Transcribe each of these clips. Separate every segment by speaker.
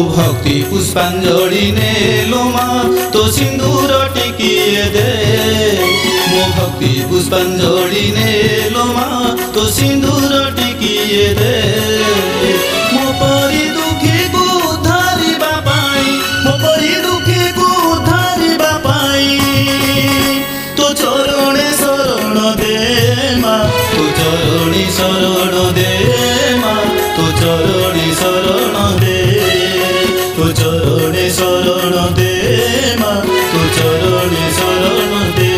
Speaker 1: भक्ति पुष्पांजलि नेलोमा तो सिंदूर टिकिए दे मो भक्ति पुष्पांजलि नेलोमा तो सिंदूर टिकिए दे मो परि दुखी को उद्धारिबा पाई मो परि दुखी को उद्धारिबा पाई तो चरणे शरण दे मा तो चरणी शरण दे मा तो चरणी शरण दे तो चरणे शरण दे मा तो चरणे शरण दे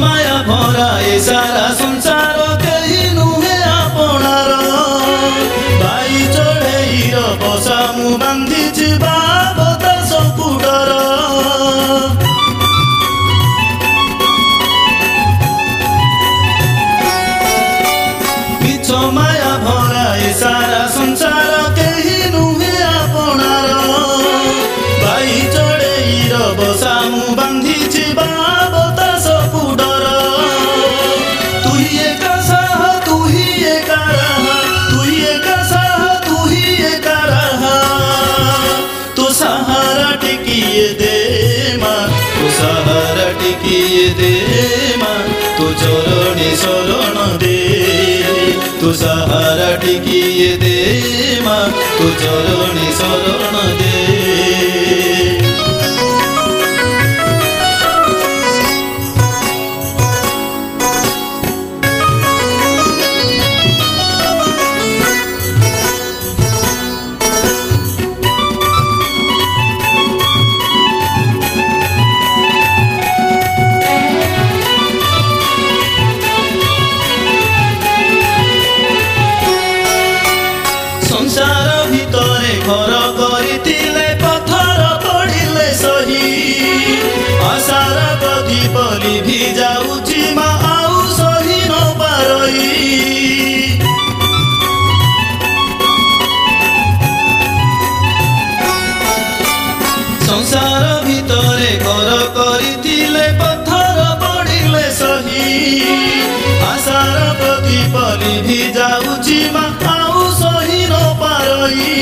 Speaker 1: माया भरा ए सारा संसार केही नुहे आपणार भाई चढ़ेईर बसा मु बांधिछि बाबता सकुडर मिछ माया भरा ए सारा संसार केही नुहे आपणार भाई चढ़ेईर बसा मु बांधिछि बाबता सकुडर सहारा टिकिए दे मां तो सहारा टिकिए दे मां तो चरणे शरण दे तो सहारा टिकिए दे मां तो चरणे शरण दे संसार भितरे घर करिथिले पत्थर पड़िले सही आशार प्रदीप लिभि जाउछि मा आउ सही न पारई संसार भितरे घर करिथिले पत्थर पड़िले सही आशार प्रदीप लिभि जाउछि मा आउ सही न पारई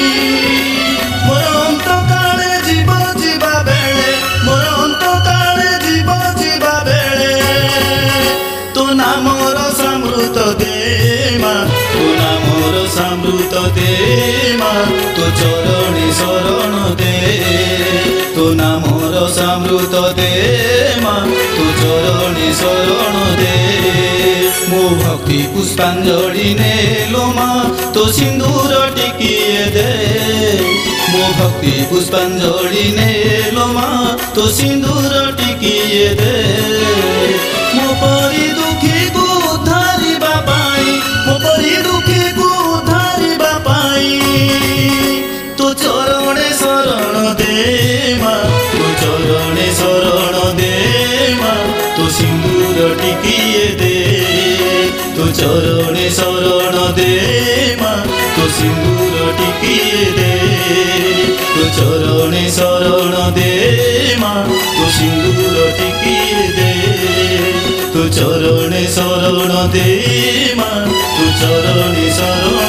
Speaker 1: मोर अंत काले जीव जीवा बेले मोर अंत काले जीव जीवा बेले तो नामर समृत दे मा तो नामर समृत दे मा तो चरणे शरण दे तो नामर समृत दे मा तो चरणे शरण दे मो भक्ति पुष्पांजलि नेलोमा तो सिंदूर टिकिए दे मो भक्ति पुष्पांजलि नेलोमा तो सिंदूर टिकिए दे मो परि दुखी को उद्धारिबा पाई मो परि दुखी को उद्धारिबा पाई तो चरणे शरण दे मा तो चरणे शरण दे मा तो सिंदूर टिकिए दे तो चरणे शरण दे मा तो सिंदूर टिकिए दे तो चरणे शरण दे मा तो सिंदूर टिकिए दे तो चरणे शरण दे मा तो चरणे शरण